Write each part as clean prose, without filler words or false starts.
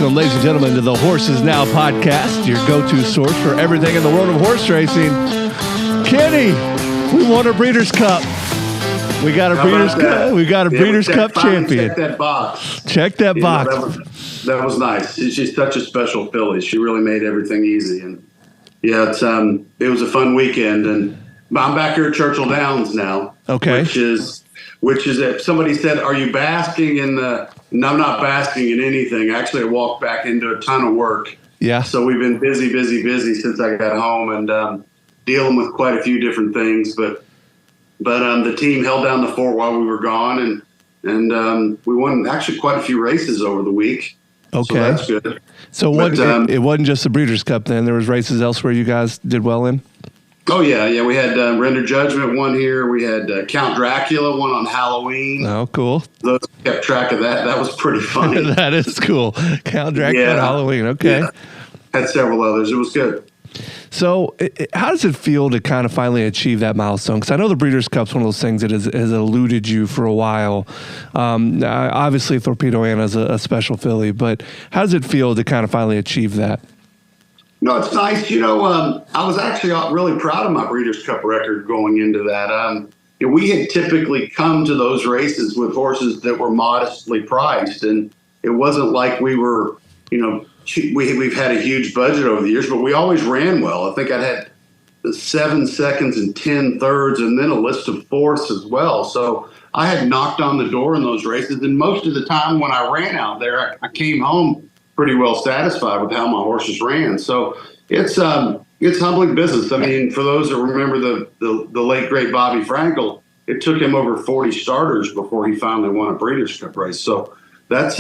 Welcome, ladies and gentlemen, to the Horses Now podcast, your go-to source for everything in the world of horse racing. Kenny, we won a Breeders' Cup. We got a Breeders' Cup. We got a Breeders' Cup champion. Check that box. Check that box. That was nice. She's such a special filly. She really made everything easy. And yeah, it was a fun weekend. And I'm back here at Churchill Downs now. Okay. Which is if somebody said, "Are you basking in the?" No, I'm not basking in anything. Actually, I walked back into a ton of work. Yeah. So we've been busy since I got home and dealing with quite a few different things. But the team held down the fort while we were gone, and we won actually quite a few races over the week. Okay. So that's good. So it wasn't just the Breeders' Cup then. There was races elsewhere you guys did well in? Oh, yeah. We had Render Judgment one here. We had Count Dracula one on Halloween. Oh, cool. Those kept track of that. That was pretty funny. That is cool. Count Dracula on Halloween. Okay. Yeah. Had several others. It was good. So how does it feel to kind of finally achieve that milestone? Because I know the Breeders' Cup's one of those things that has eluded you for a while. Obviously, Thorpedo Anna is a special filly, but how does it feel to kind of finally achieve that? No, it's nice. I was actually really proud of my Breeders' Cup record going into that. We had typically come to those races with horses that were modestly priced, and it wasn't like we were, we've had a huge budget over the years, but we always ran well. I think I had 7 seconds and 10 thirds and then a list of fourths as well. So I had knocked on the door in those races, and most of the time when I ran out there, I came home pretty well satisfied with how my horses ran. So it's humbling business. I mean, for those that remember the late great Bobby Frankel, it took him over 40 starters before he finally won a Breeders' Cup race. So that's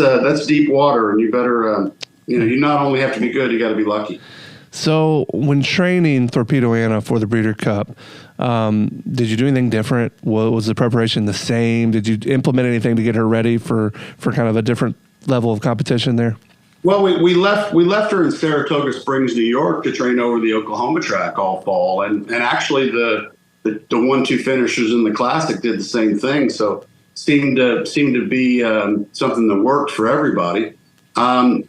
deep water, and you better you not only have to be good, you got to be lucky. So when training Thorpedo Anna for the Breeders' Cup, did you do anything different? Was the preparation the same? Did you implement anything to get her ready for kind of a different level of competition there? Well, we left her in Saratoga Springs, New York, to train over the Oklahoma track all fall, and actually the 1-2 finishers in the Classic did the same thing. So seemed to be something that worked for everybody.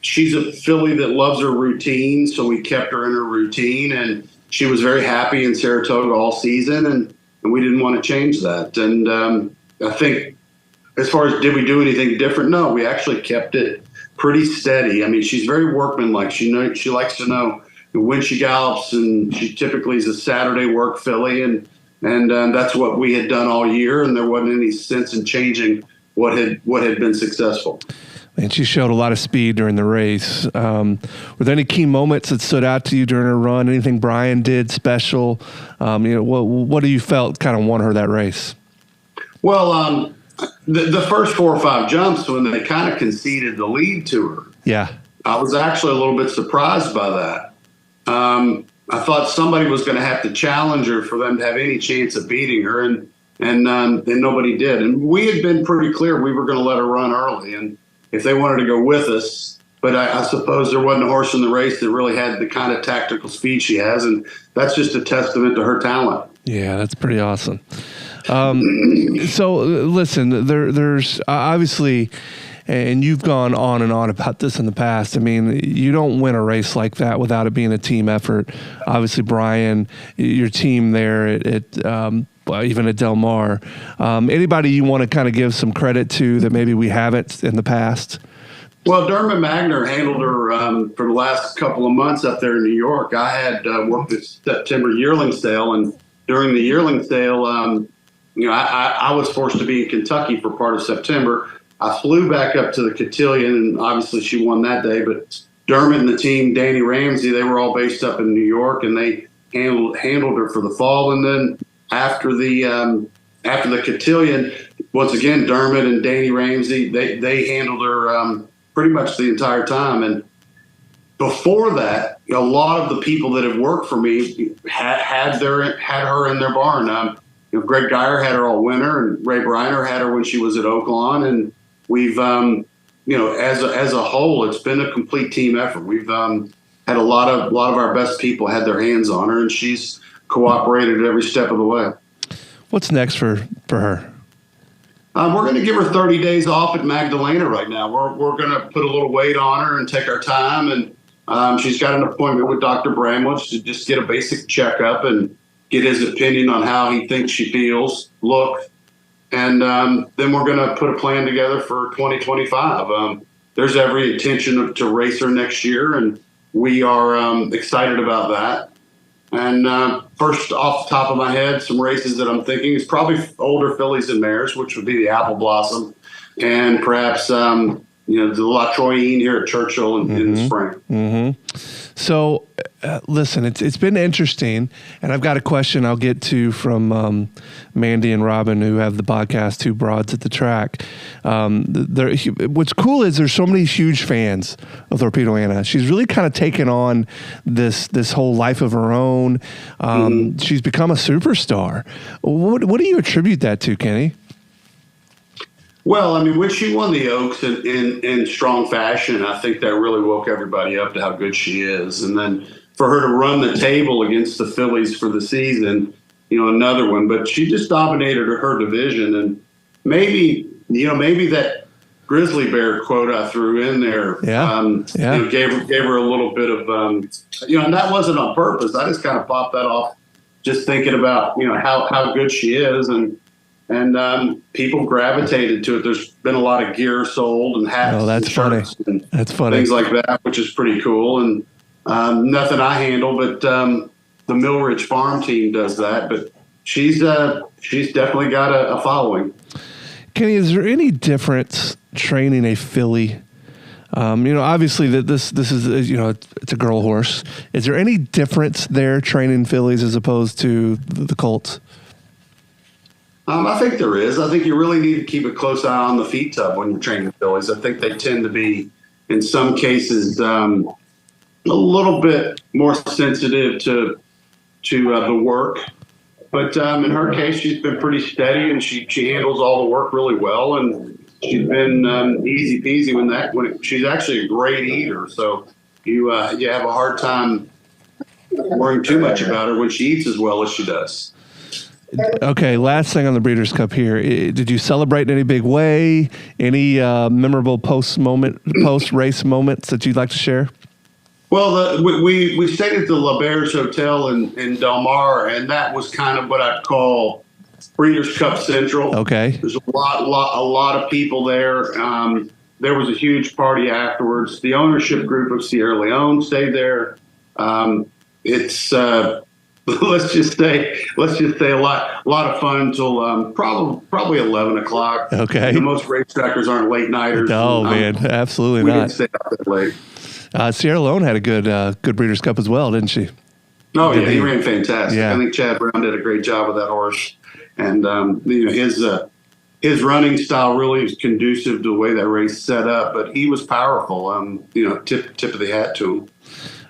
She's a filly that loves her routine, so we kept her in her routine, and she was very happy in Saratoga all season, and we didn't want to change that. And I think as far as did we do anything different? No, we actually kept it pretty steady. I mean, she's very workmanlike. She likes to know when she gallops, and she typically is a Saturday work filly, and that's what we had done all year, and there wasn't any sense in changing what had been successful. And she showed a lot of speed during the race. Were there any key moments that stood out to you during her run? Anything Brian did special? What do you felt kind of won her that race? Well, the first 4 or 5 jumps, when they kind of conceded the lead to her, I was actually a little bit surprised by that. I thought somebody was going to have to challenge her for them to have any chance of beating her, and nobody did. And we had been pretty clear we were going to let her run early, and if they wanted to go with us. But I suppose there wasn't a horse in the race that really had the kind of tactical speed she has, and that's just a testament to her talent. Yeah, that's pretty awesome. So listen, there's obviously, and you've gone on and on about this in the past. I mean, you don't win a race like that without it being a team effort. Obviously, Brian, your team there even at Del Mar. Anybody you want to kind of give some credit to that maybe we haven't in the past? Well, Dermot Magner handled her for the last couple of months up there in New York. I had worked the September yearling sale, and during the yearling sale, I was forced to be in Kentucky for part of September. I flew back up to the Cotillion, and obviously she won that day. But Dermot and the team, Danny Ramsey, they were all based up in New York, and they handled her for the fall. And then after the Cotillion, once again, Dermot and Danny Ramsey, they handled her pretty much the entire time. And before that, a lot of the people that have worked for me had her in their barn. Greg Geyer had her all winter, and Ray Briner had her when she was at Oaklawn, and we've, as a whole, it's been a complete team effort. We've had a lot of our best people had their hands on her, and she's cooperated every step of the way. What's next for her? We're going to give her 30 days off at Magdalena right now. We're going to put a little weight on her and take our time. And she's got an appointment with Dr. Bramlage to just get a basic checkup and get his opinion on how he thinks she feels, looks. And then we're going to put a plan together for 2025. There's every intention to race her next year, and we are excited about that. And first, off the top of my head, some races that I'm thinking is probably older fillies and mares, which would be the Apple Blossom, and perhaps the La Troyenne here at Churchill in the spring. Mm-hmm. So, listen, it's been interesting, and I've got a question I'll get to from Mandy and Robin, who have the podcast Two Broads at the Track. What's cool is there's so many huge fans of Thorpedo Anna. She's really kind of taken on this whole life of her own. She's become a superstar. What do you attribute that to, Kenny? Well, I mean, when she won the Oaks in strong fashion, I think that really woke everybody up to how good she is. And then for her to run the table against the fillies for the season, another one. But she just dominated her division. And maybe that grizzly bear quote I threw in there gave her a little bit of, and that wasn't on purpose. I just kind of popped that off just thinking about, how good she is. And people gravitated to it. There's been a lot of gear sold and hats. Oh, that's funny. That's funny. Things like that, which is pretty cool. And nothing I handle, but the Millridge Farm team does that. But she's definitely got a following. Kenny, is there any difference training a filly? Obviously that this is it's a girl horse. Is there any difference there training fillies as opposed to the colts? I think there is. I think you really need to keep a close eye on the feed tub when you're training fillies. I think they tend to be, in some cases, a little bit more sensitive to the work. But in her case, she's been pretty steady, and she handles all the work really well. And she's been easy peasy she's actually a great eater. So you have a hard time worrying too much about her when she eats as well as she does. Okay, last thing on the Breeders' Cup here. Did you celebrate in any big way? Any memorable post-race moments that you'd like to share? Well, we stayed at the La Berge Hotel in Del Mar, and that was kind of what I'd call Breeders' Cup Central. Okay. There's a lot of people there. There was a huge party afterwards. The ownership group of Sierra Leone stayed there. It's let's just say a lot of fun until probably 11 o'clock. Okay. Most racetrackers aren't late nighters. No, man, absolutely not. We didn't stay out that late. Sierra Leone had a good Breeders' Cup as well, didn't she? Oh, yeah, he ran fantastic. Yeah. I think Chad Brown did a great job with that horse. And, his running style really is conducive to the way that race set up. But he was powerful, tip of the hat to him.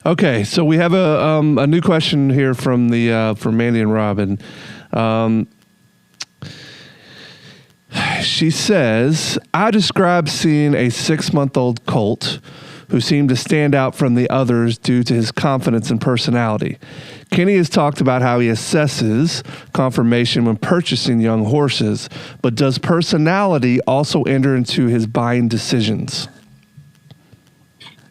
Okay, so we have a new question here from Mandy and Robin. She says, I described seeing a 6-month-old colt who seemed to stand out from the others due to his confidence and personality. Kenny has talked about how he assesses conformation when purchasing young horses, but does personality also enter into his buying decisions?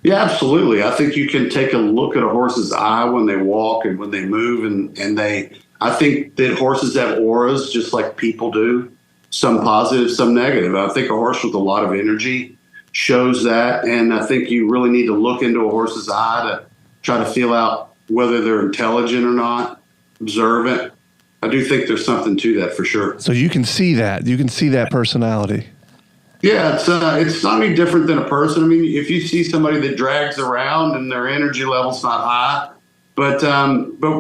Yeah, absolutely. I think you can take a look at a horse's eye when they walk and when they move, and I think that horses have auras just like people do, some positive, some negative. I think a horse with a lot of energy shows that, and I think you really need to look into a horse's eye to try to feel out whether they're intelligent or not, observant. I do think there's something to that for sure. So you can see that. You can see that personality. Yeah, it's not any different than a person. I mean, if you see somebody that drags around and their energy level's not high, but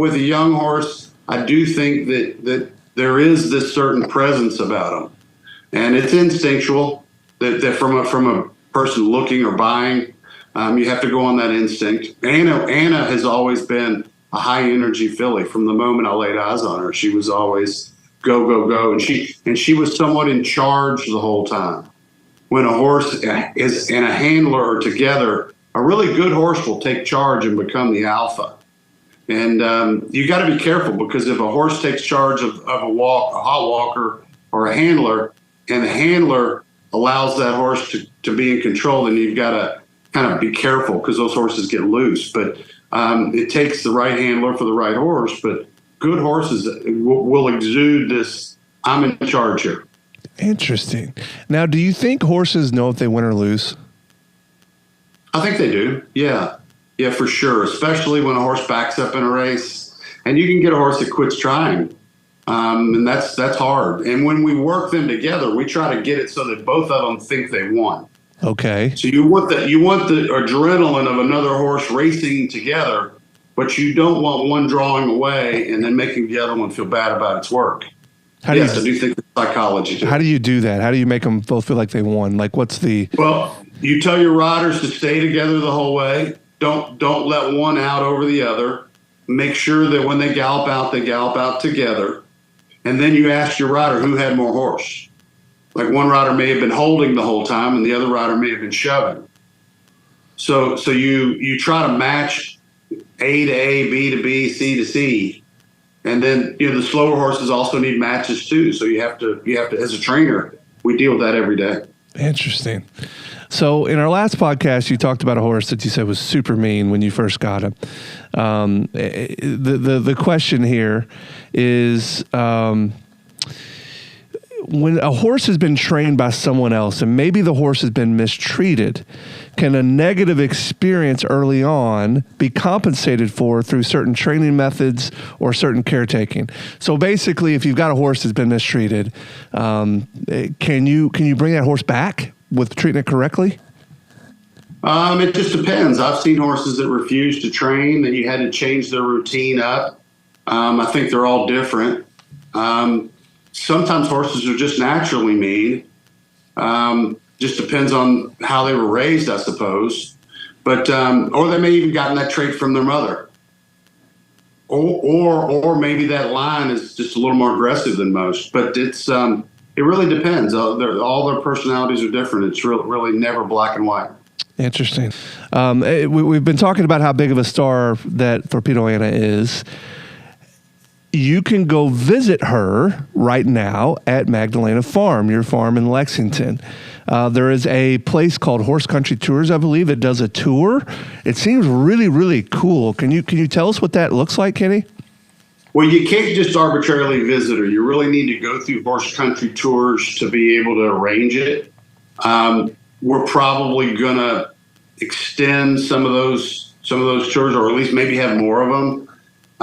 with a young horse, I do think that there is this certain presence about them, and it's instinctual. That from a person looking or buying, you have to go on that instinct. Anna has always been a high energy filly from the moment I laid eyes on her. She was always go, go, go, and she was somewhat in charge the whole time. When a horse is and a handler are together, a really good horse will take charge and become the alpha. And you got to be careful, because if a horse takes charge of a hot walker or a handler, and the handler allows that horse to be in control, then you've got to kind of be careful because those horses get loose. But it takes the right handler for the right horse. But good horses will exude this, I'm in charge here. Interesting. Now, do you think horses know if they win or lose? I think they do. Yeah. Yeah, for sure. Especially when a horse backs up in a race, and you can get a horse that quits trying. And that's hard. And when we work them together, we try to get it so that both of them think they won. Okay. So you want the adrenaline of another horse racing together, but you don't want one drawing away and then making the other one feel bad about its work. I do think the psychology too. How do you do that? How do you make them both feel like they won? Like, what's the? Well, you tell your riders to stay together the whole way. Don't let one out over the other. Make sure that when they gallop out together. And then you ask your rider who had more horse. Like one rider may have been holding the whole time and the other rider may have been shoving. So you try to match A to A, B to B, C to C. And then, the slower horses also need matches too. So you have to, as a trainer, we deal with that every day. Interesting. So in our last podcast, you talked about a horse that you said was super mean when you first got him. The question here is, when a horse has been trained by someone else and maybe the horse has been mistreated, can a negative experience early on be compensated for through certain training methods or certain caretaking? So basically, if you've got a horse that's been mistreated, can you bring that horse back with treating it correctly? It just depends. I've seen horses that refuse to train, that you had to change their routine up. I think they're all different. Sometimes horses are just naturally mean. Just depends on how they were raised, I suppose. But or they may even gotten that trait from their mother. Or maybe that line is just a little more aggressive than most. But it really depends. All their personalities are different. It's really never black and white. Interesting. We've been talking about how big of a star that Thorpedo Anna is. You can go visit her right now at Magdalena Farm, your farm in Lexington. There is a place called Horse Country Tours, I believe, that does a tour. It seems really, really cool. Can you tell us what that looks like, Kenny? Well, you can't just arbitrarily visit her. You really need to go through Horse Country Tours to be able to arrange it. We're probably going to extend some of those tours, or at least maybe have more of them.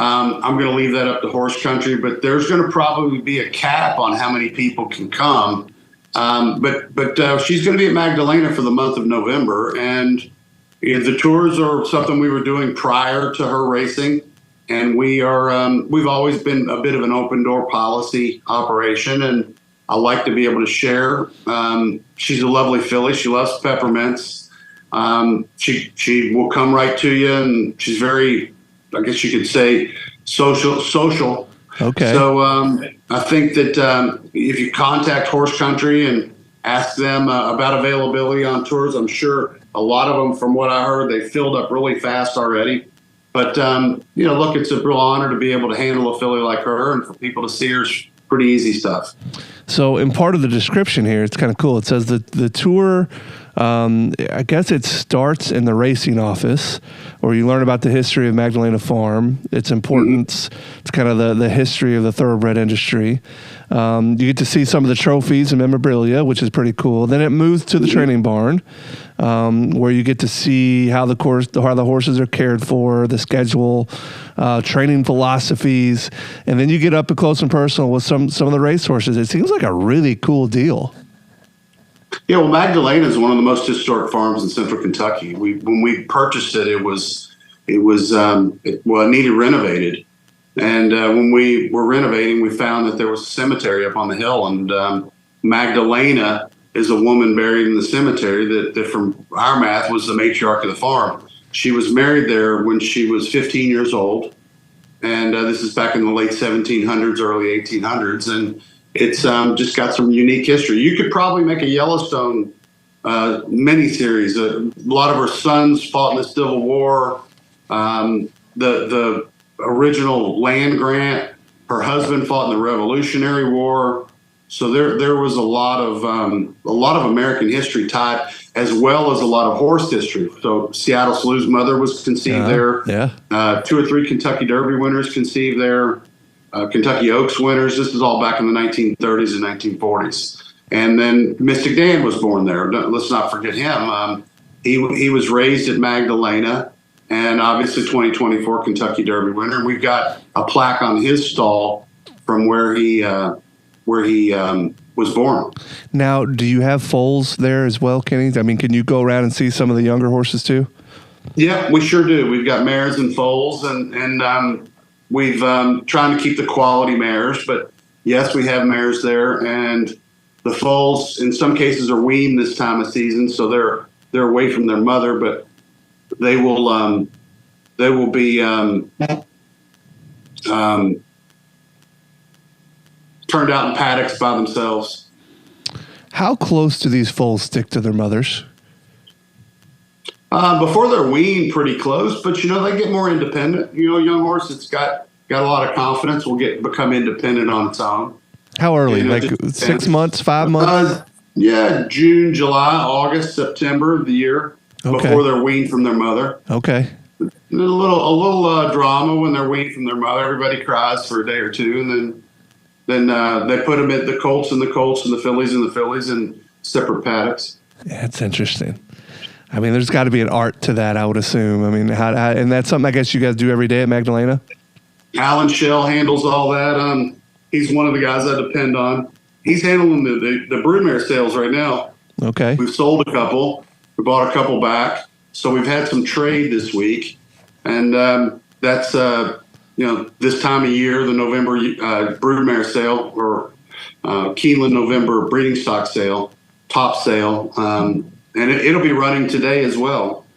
I'm going to leave that up to Horse Country, but there's going to probably be a cap on how many people can come. But she's going to be at Magdalena for the month of November, and the tours are something we were doing prior to her racing, and we've always been a bit of an open door policy operation, and I like to be able to share. She's a lovely filly. She loves peppermints. She will come right to you, and she's very, I guess you could say, social. Okay. So I think that if you contact Horse Country and ask them about availability on tours, I'm sure a lot of them, from what I heard, they filled up really fast already. But, look, it's a real honor to be able to handle a filly like her, and for people to see her is pretty easy stuff. So in part of the description here, it's kind of cool. It says that the tour, I guess it starts in the racing office, where you learn about the history of Magdalena Farm, its importance. Mm-hmm. It's kind of the history of the thoroughbred industry. You get to see some of the trophies and memorabilia, which is pretty cool. Then it moves to the training barn, where you get to see how the horses are cared for, the schedule, training philosophies, and then you get up close and personal with some of the race horses. It seems like a really cool deal. Yeah, well, Magdalena is one of the most historic farms in Central Kentucky. When we purchased it, it needed renovated, and when we were renovating, we found that there was a cemetery up on the hill, and Magdalena is a woman buried in the cemetery that from our math was the matriarch of the farm. She was married there when she was 15 years old, and this is back in the late 1700s, early 1800s, and it's just got some unique history. You could probably make a Yellowstone miniseries. A lot of her sons fought in the Civil War. The original land grant, her husband fought in the Revolutionary War. So there was a lot of American history tied, as well as a lot of horse history. So Seattle Slew's mother was conceived there. Yeah. 2 or 3 Kentucky Derby winners conceived there. Kentucky Oaks winners. This is all back in the 1930s and 1940s. And then Mystic Dan was born there. Let's not forget him. He was raised at Magdalena, and obviously 2024 Kentucky Derby winner. And we've got a plaque on his stall from where he was born. Now, do you have foals there as well, Kenny? I mean, can you go around and see some of the younger horses too? Yeah, we sure do. We've got mares and foals, and we've trying to keep the quality mares. But yes, we have mares there, and the foals in some cases are weaned this time of season, so they're away from their mother, but they will be turned out in paddocks by themselves. How close do these foals stick to their mothers? Before they're weaned, pretty close, but they get more independent. A young horse that's got a lot of confidence will become independent on its own. How early? Like 6 months, 5 months? Yeah, June, July, August, September of the year before they're weaned from their mother. Okay. A little drama when they're weaned from their mother. Everybody cries for a day or two, and then they put them at the colts and the fillies and the fillies in separate paddocks. Yeah, it's interesting. I mean, there's got to be an art to that, I would assume. I mean, and that's something I guess you guys do every day at Magdalena? Alan Shell handles all that. He's one of the guys I depend on. He's handling the broodmare sales right now. Okay. We've sold a couple. We bought a couple back. So we've had some trade this week. And that's, this time of year, the November broodmare sale, or Keeneland November breeding stock sale, top sale. And it'll be running today as well.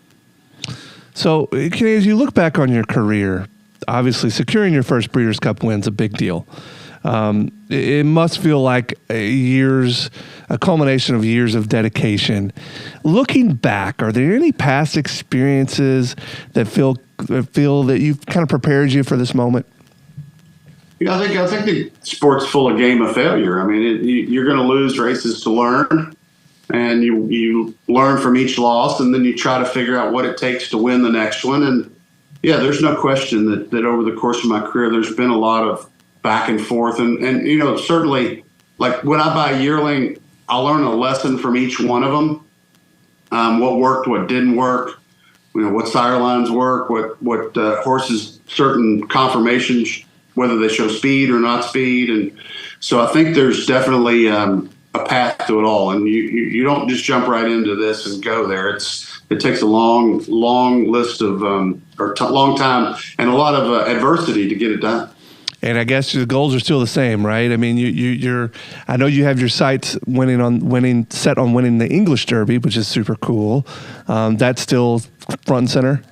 So, Kenny, as you look back on your career, obviously securing your first Breeders' Cup win's a big deal. It must feel like a culmination of years of dedication. Looking back, are there any past experiences that feel that you've kind of prepared you for this moment? I think the sport's full of game of failure. I mean, you're going to lose races to learn, and you learn from each loss, and then you try to figure out what it takes to win the next one. And yeah, there's no question that over the course of my career, there's been a lot of back and forth. And certainly, like when I buy a yearling, I'll learn a lesson from each one of them. What worked, what didn't work, what sire lines work, what horses, certain conformations, whether they show speed or not speed. And so I think there's definitely a path to it all. And you don't just jump right into this and go there. It takes a long list of, long time and a lot of adversity to get it done. And I guess the goals are still the same, right? I mean, I know you have your sights set on winning the English Derby, which is super cool. That's still front and center.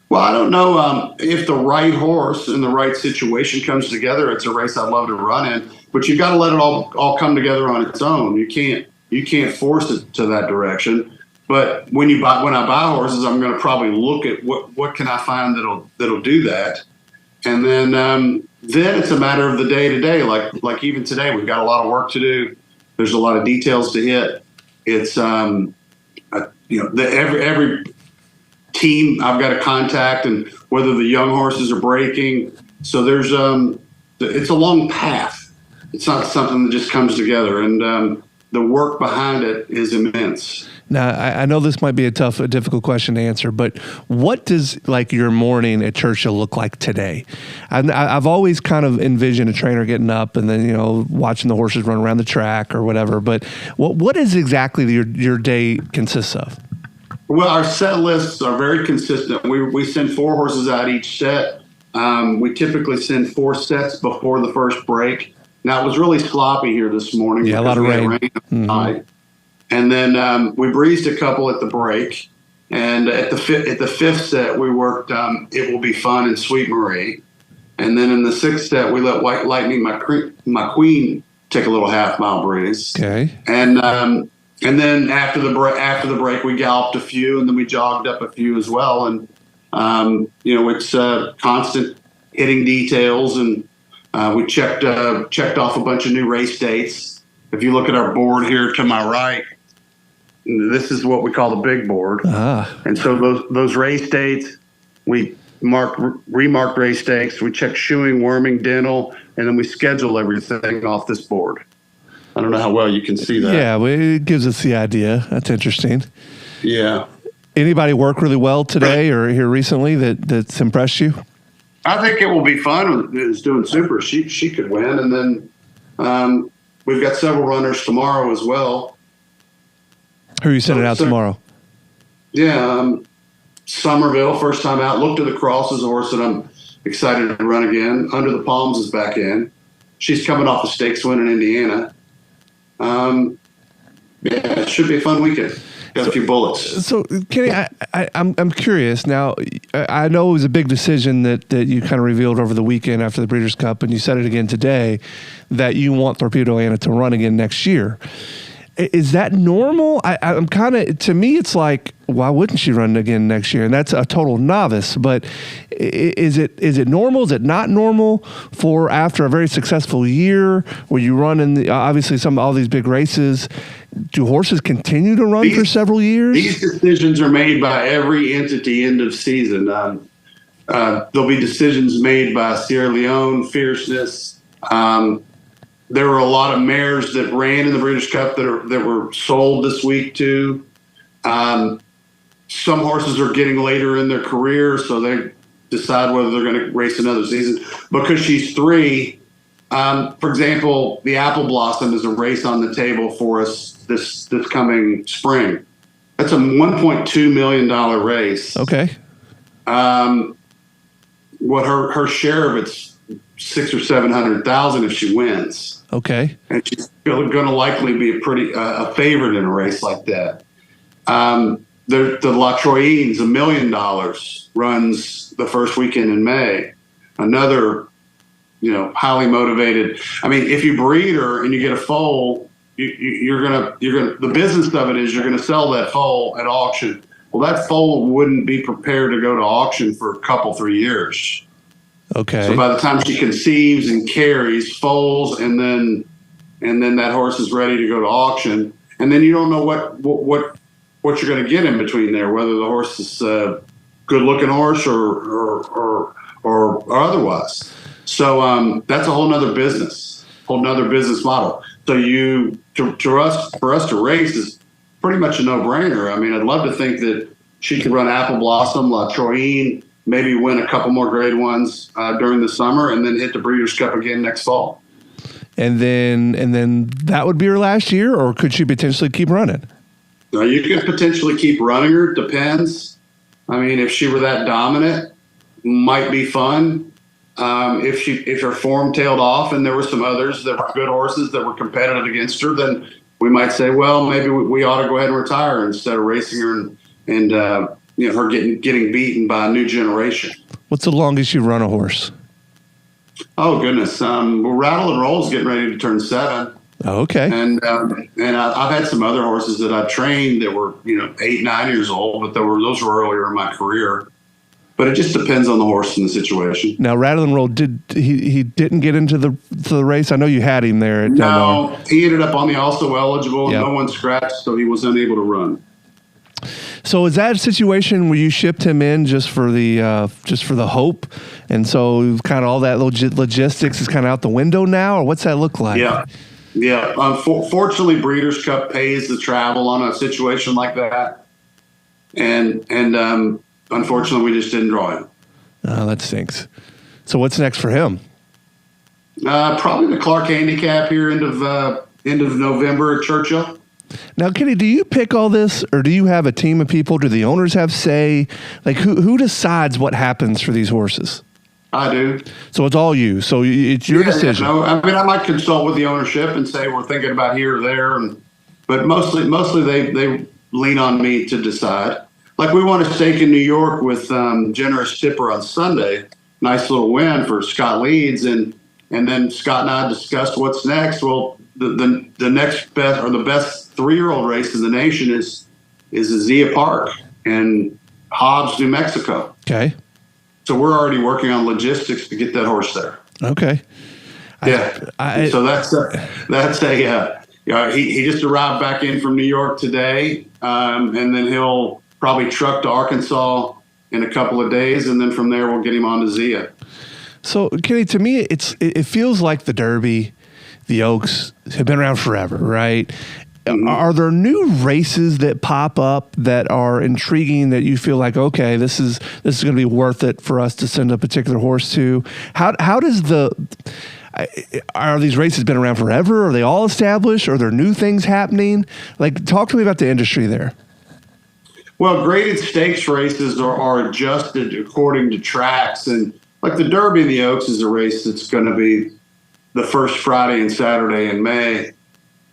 Well, I don't know if the right horse in the right situation comes together. It's a race I'd love to run in, but you've got to let it all come together on its own. You can't force it to that direction. But when I buy horses, I'm going to probably look at what can I find that'll do that. And then it's a matter of the day to day. Like even today, we've got a lot of work to do. There's a lot of details to hit. It's every team I've got to contact, and whether the young horses are breaking. So there's it's a long path. It's not something that just comes together, and the work behind it is immense. Now, I know this might be a difficult question to answer, but what does your morning at Churchill look like today? I've always kind of envisioned a trainer getting up and then, watching the horses run around the track or whatever. But what is exactly your day consists of? Well, our set lists are very consistent. We send 4 horses out each set. We typically send 4 sets before the first break. Now, it was really sloppy here this morning. Yeah, a lot of rain. Mm-hmm. And then we breezed a couple at the break. And at the fifth set, we worked It Will Be Fun and Sweet Marie. And then in the 6th set, we let White Lightning, my queen, take a little half-mile breeze. Okay. And then after the break, we galloped a few, and then we jogged up a few as well. And it's constant hitting details and We checked off a bunch of new race dates. If you look at our board here to my right, this is what we call the big board. And so those race dates, we remarked race dates. We check shoeing, worming, dental, and then we schedule everything off this board. I don't know how well you can see that. Yeah, well, it gives us the idea. That's interesting. Yeah. Anybody work really well today or here recently that's impressed you? I think it will be fun. It's doing super. She could win. And then we've got several runners tomorrow as well. Who are you sending out tomorrow? Yeah, Somerville, first time out. Look to the Cross is a horse that I'm excited to run again. Under the Palms is back in. She's coming off a stakes win in Indiana. Yeah, it should be a fun weekend. Got a few bullets. So, Kenny, I'm curious. Now, I know it was a big decision that you kind of revealed over the weekend after the Breeders' Cup, and you said it again today, that you want Thorpedo Anna to run again next year. Is that normal? I'm kind of, to me, it's like, why wouldn't she run again next year? And that's a total novice. But is it normal? Is it not normal for after a very successful year where you run in obviously all these big races? Do horses continue to run for several years? These decisions are made by every entity end of season. There'll be decisions made by Sierra Leone, Fierceness. There were a lot of mares that ran in the Breeders' Cup that were sold this week too. Some horses are getting later in their career, so they decide whether they're going to race another season. Because she's 3, for example, the Apple Blossom is a race on the table for us this coming spring. That's a $1.2 million race. Okay. What her share of it's 600,000 or 700,000 if she wins. Okay. And she's going to likely be a favorite in a race like that. The La Troyenne's $1 million runs the first weekend in May. Another, highly motivated. I mean, if you breed her and you get a foal, you're gonna. The business of it is you're gonna sell that foal at auction. Well, that foal wouldn't be prepared to go to auction for a couple, 3 years. Okay. So by the time she conceives and carries, foals, and then that horse is ready to go to auction, and then you don't know what you're going to get in between there, whether the horse is a good-looking horse or otherwise. So that's a whole nother business model. So for us to race is pretty much a no-brainer. I mean, I'd love to think that she could run Apple Blossom, La Troyenne, maybe win a couple more grade ones during the summer, and then hit the Breeders' Cup again next fall. And then that would be her last year, or could she potentially keep running? You could potentially keep running her. Depends. I mean, if she were that dominant, might be fun. If her form tailed off and there were some others that were good horses that were competitive against her, then we might say, well, maybe we ought to go ahead and retire instead of racing her and her getting beaten by a new generation. What's the longest you've run a horse? Oh goodness, Rattle and Roll's getting ready to turn 7. Oh, okay. And I've had some other horses that I trained that were 8, 9 years old, but those were earlier in my career. But it just depends on the horse and the situation. Now, Rattle and Roll, he didn't get into the race? I know you had him there. No, he ended up on the also eligible, and no one scratched, so he was unable to run. So is that a situation where you shipped him in just for the hope, and so kind of all that logistics is kind of out the window now, or what's that look like? Yeah. Fortunately, Breeders' Cup pays the travel on a situation like that, and unfortunately, we just didn't draw him. Oh, that stinks. So what's next for him? Probably the Clark Handicap here end of November at Churchill. Now, Kenny, do you pick all this, or do you have a team of people? Do the owners have say? Like, who decides what happens for these horses? I do. So it's all you. So it's your decision. I mean, I might consult with the ownership and say we're thinking about here or there, but mostly they lean on me to decide. Like we won a stake in New York with Generous Tipper on Sunday. Nice little win for Scott Leeds, and then Scott and I discussed what's next. Well, the next best or the best 3-year-old race in the nation is Azia Park in Hobbs, New Mexico. Okay. So we're already working on logistics to get that horse there. Okay. So he just arrived back in from New York today, and then he'll probably truck to Arkansas in a couple of days, and then from there we'll get him on to Zia. So, Kenny, to me, it feels like the Derby, the Oaks have been around forever, right? Mm-hmm. Are there new races that pop up that are intriguing that you feel like, okay, this is going to be worth it for us to send a particular horse to? How does are these races been around forever? Are they all established? Are there new things happening? Like, talk to me about the industry there. Well, graded stakes races are adjusted according to tracks, and like the Derby and the Oaks is a race that's going to be the first Friday and Saturday in May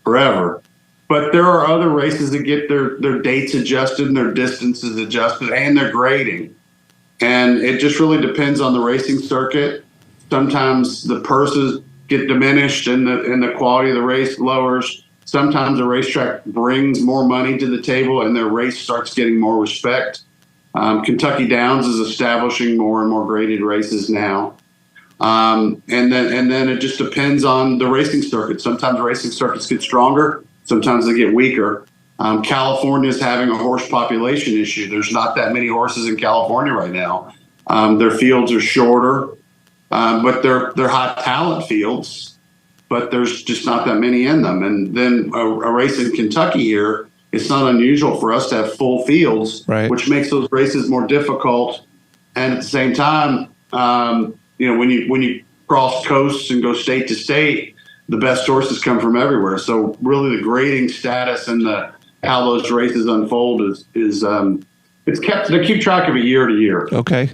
forever. But there are other races that get their dates adjusted and their distances adjusted and their grading. And it just really depends on the racing circuit. Sometimes the purses get diminished and the quality of the race lowers. Sometimes the racetrack brings more money to the table and their race starts getting more respect. Kentucky Downs is establishing more and more graded races now. And then it just depends on the racing circuit. Sometimes racing circuits get stronger. Sometimes they get weaker. California is having a horse population issue. There's not that many horses in California right now. Their fields are shorter, but they're high talent fields, but there's just not that many in them. And then a race in Kentucky here, it's not unusual for us to have full fields, right, which makes those races more difficult. And at the same time, when you cross coasts and go state to state, the best horses come from everywhere. So really the grading status and how those races unfold it's kept, they keep track of it year to year. Okay.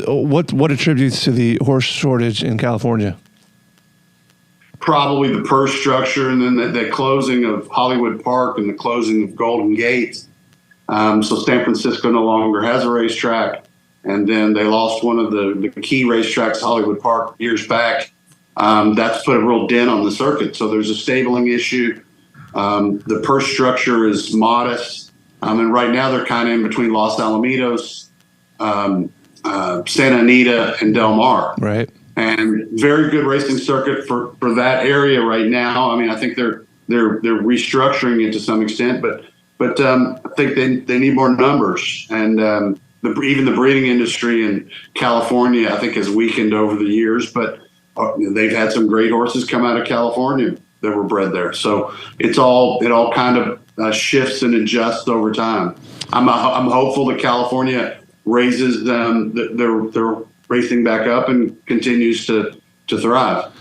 What attributes to the horse shortage in California? Probably the purse structure, and then the closing of Hollywood Park and the closing of Golden Gate. So San Francisco no longer has a racetrack, and then they lost one of the key racetracks, Hollywood Park, years back. That's put a real dent on the circuit. So there's a stabling issue. The purse structure is modest. And right now they're kind of in between Los Alamitos, Santa Anita, and Del Mar. Right. And very good racing circuit for that area right now. I mean, I think they're restructuring it to some extent, but I think they need more numbers. And even the breeding industry in California, I think, has weakened over the years, but they've had some great horses come out of California that were bred there. So it all kind of shifts and adjusts over time. I'm hopeful that California raises their racing back up and continues to thrive.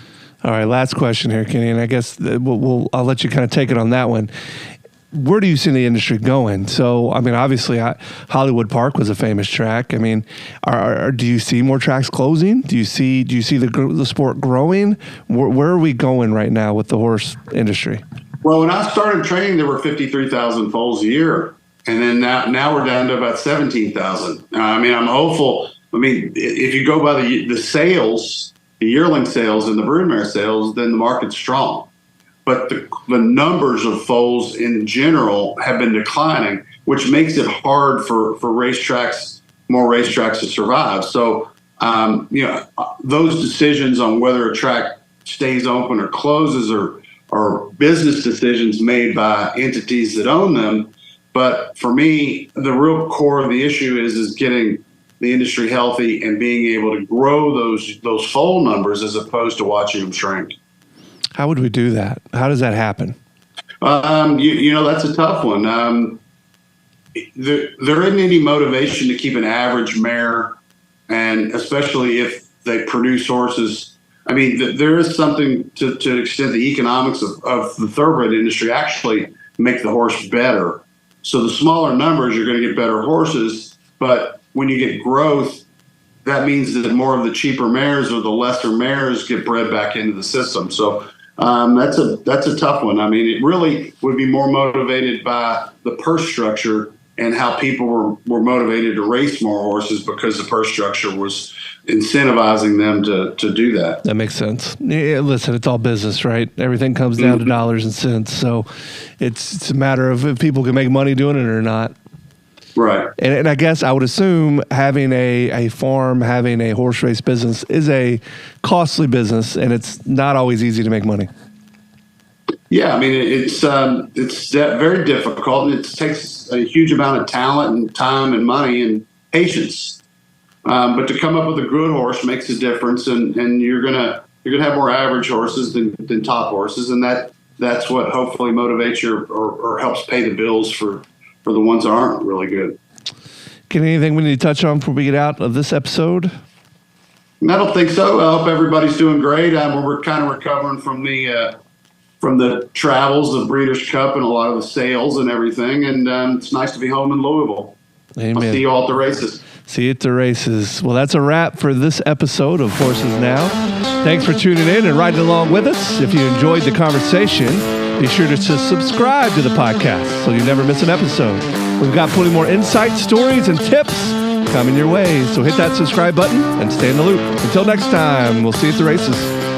All right, last question here, Kenny, and I guess I'll let you kind of take it on that one. Where do you see the industry going? So, I mean, obviously, Hollywood Park was a famous track. I mean, do you see more tracks closing? Do you see the sport growing? Where are we going right now with the horse industry? Well, when I started training, there were 53,000 foals a year, and then now we're down to about 17,000. I mean, I'm hopeful. I mean, if you go by the sales, the yearling sales and the broodmare sales, then the market's strong. But the numbers of foals in general have been declining, which makes it hard for more racetracks to survive. So, those decisions on whether a track stays open or closes are business decisions made by entities that own them. But for me, the real core of the issue is getting the industry healthy and being able to grow those foal numbers as opposed to watching them shrink. How would we do that? How does that happen? That's a tough one. There isn't any motivation to keep an average mare, and especially if they produce horses. I mean, there is something to the extent the economics of the thoroughbred industry actually make the horse better. So the smaller numbers, you're going to get better horses, but when you get growth, that means that more of the cheaper mares or the lesser mares get bred back into the system. So that's a tough one. I mean, it really would be more motivated by the purse structure and how people were motivated to race more horses because the purse structure was incentivizing them to do that. That makes sense. Yeah, listen, it's all business, right? Everything comes down to dollars and cents. So it's a matter of if people can make money doing it or not. Right. And I guess I would assume having a farm, having a horse race business is a costly business, and it's not always easy to make money. Yeah, I mean, it's very difficult, and it takes a huge amount of talent and time and money and patience. But to come up with a good horse makes a difference, and you're gonna have more average horses than top horses, and that's what hopefully motivates or helps pay the bills for the ones that aren't really good. Anything we need to touch on before we get out of this episode? I don't think so. I hope everybody's doing great. We're kind of recovering from the travels of Breeders' Cup and a lot of the sales and everything, and it's nice to be home in Louisville. Amen. I'll see you all at the races. See you at the races. Well, that's a wrap for this episode of Horses Now. Thanks for tuning in and riding along with us. If you enjoyed the conversation, be sure to subscribe to the podcast so you never miss an episode. We've got plenty more insight, stories, and tips coming your way. So hit that subscribe button and stay in the loop. Until next time, we'll see you at the races.